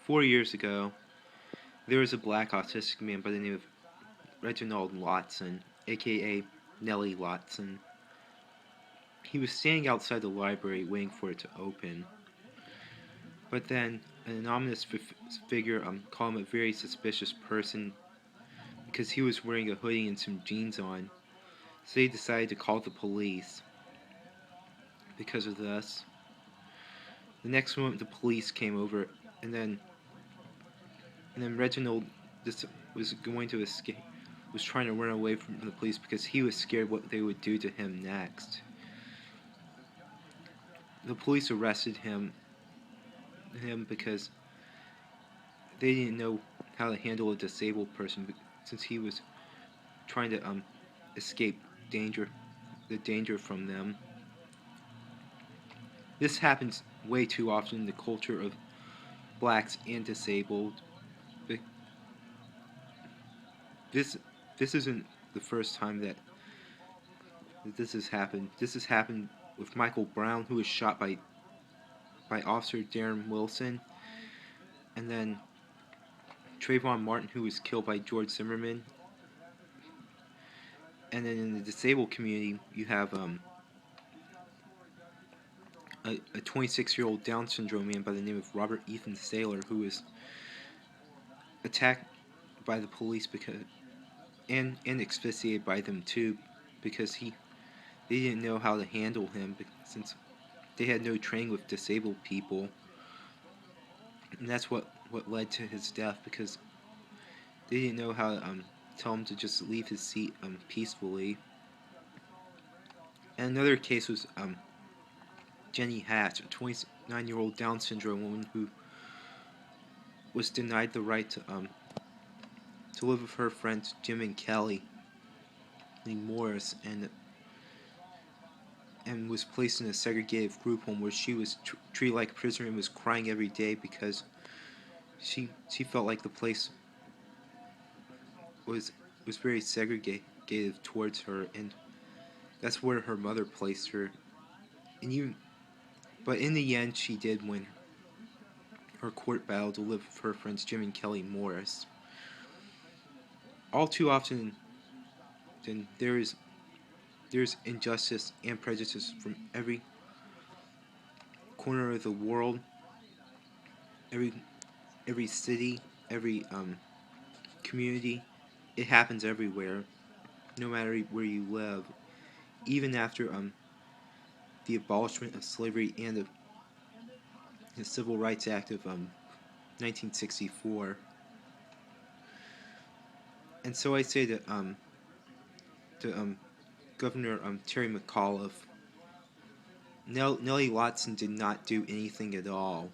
4 years ago, there was a black autistic man by the name of Reginald Latson, aka Neli Latson. He was standing outside the library waiting for it to open. But then an anonymous figure called him a very suspicious person because he was wearing a hoodie and some jeans on. So they decided to call the police. Because of this, the next moment the police came over, and then Reginald just was going to escape, was trying to run away from the police because he was scared what they would do to him next. The police arrested him because they didn't know how to handle a disabled person since he was trying to escape the danger from them. This happens way too often in the culture of blacks and disabled. This isn't the first time that this has happened. This has happened with Michael Brown, who was shot by Officer Darren Wilson, and then Trayvon Martin, who was killed by George Zimmerman. And then in the disabled community, you have a 26-year-old Down syndrome man by the name of Robert Ethan Saylor, who was attacked by the police and asphyxiated by them too, because they didn't know how to handle him since they had no training with disabled people, and that's what led to his death, because they didn't know how to tell him to just leave his seat peacefully. And another case was Jenny Hatch, a 29-year-old Down syndrome woman who was denied the right to live with her friends Jim and Kelly named Morris, and was placed in a segregated group home where she was treated like a prisoner and was crying every day because she felt like the place was very segregated towards her, and that's where her mother placed her. But in the end, she did win her court battle to live with her friends Jim and Kelly Morris. All too often, then there's injustice and prejudice from every corner of the world, every city, every community. It happens everywhere, no matter where you live. Even after the abolishment of slavery and the Civil Rights Act of 1964. And so I say that Governor Terry Mcauliffe, Nellie Latson did not do anything at all.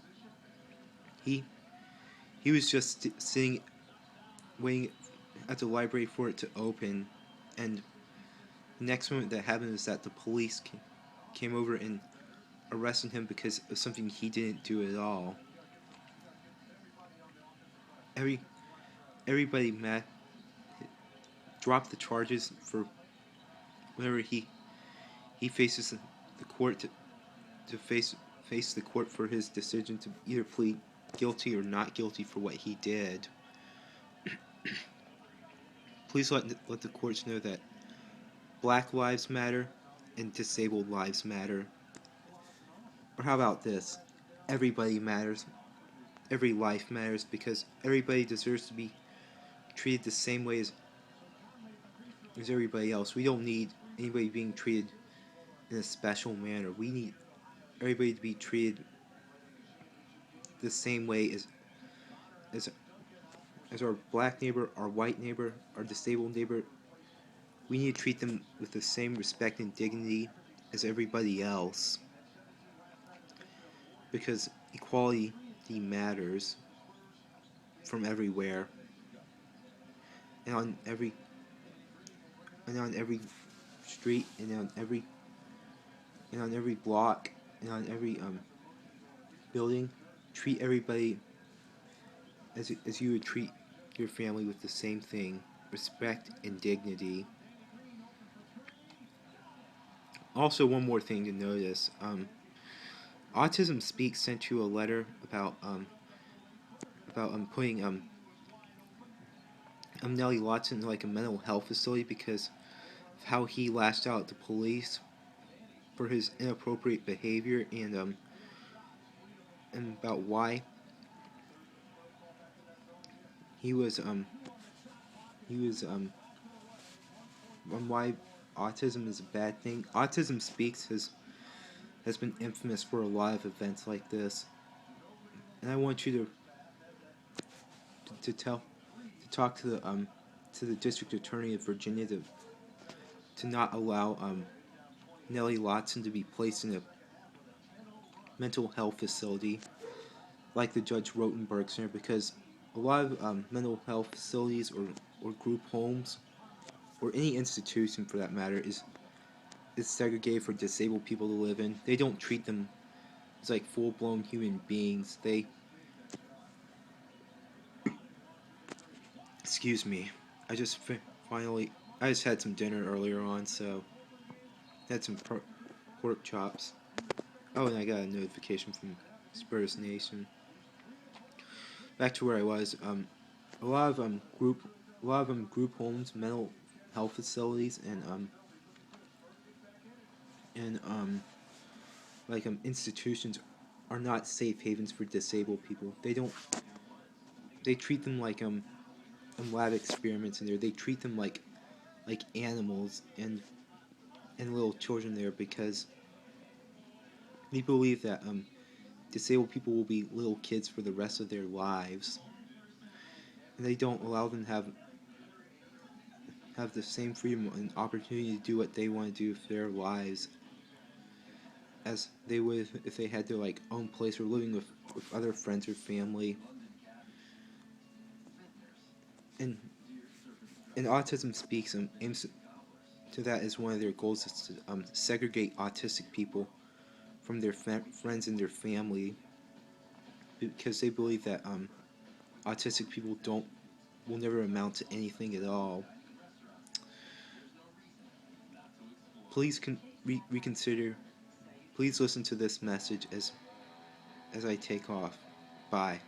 He was just sitting, waiting at the library for it to open, and the next moment that happened is that the police came over and arrested him because of something he didn't do at all. Everybody dropped the charges for whenever he faces the court to face the court for his decision to either plead guilty or not guilty for what he did. Please let the courts know that Black lives matter and disabled lives matter. Or how about this? Everybody matters. Every life matters, because everybody deserves to be treated the same way as everybody else. We don't need anybody being treated in a special manner. We need everybody to be treated the same way as our black neighbor, our white neighbor, our disabled neighbor. We need to treat them with the same respect and dignity as everybody else, because equality matters from everywhere, and on every street, and on every block, and on every building. Treat everybody as you would treat your family, with the same thing: respect and dignity. Also, one more thing to notice: Autism Speaks sent you a letter about about putting Neli Latson in like a mental health facility because of how he lashed out at the police for his inappropriate behavior, and about why he was on why autism is a bad thing. Autism Speaks has been infamous for a lot of events like this, and I want you to talk to the district attorney of Virginia to not allow Neli Latson to be placed in a mental health facility like the Judge Rotenberg Center, because a lot of mental health facilities or group homes or any institution for that matter is segregated for disabled people to live in. They don't treat them as like full-blown human beings. Excuse me. I just finally I just had some dinner earlier on, so had some pork chops. Oh, and I got a notification from Spurs Nation. Back to where I was. A lot of group homes, mental health facilities, and institutions are not safe havens for disabled people. They treat them like lab experiments in there. They treat them like animals and little children there, because they believe that disabled people will be little kids for the rest of their lives, and they don't allow them to have the same freedom and opportunity to do what they want to do with their lives as they would if they had their like own place or living with other friends or family. And Autism Speaks aims to that as one of their goals, is to segregate autistic people from their friends and their family, because they believe that autistic people will never amount to anything at all. Please reconsider. Please listen to this message as I take off. Bye.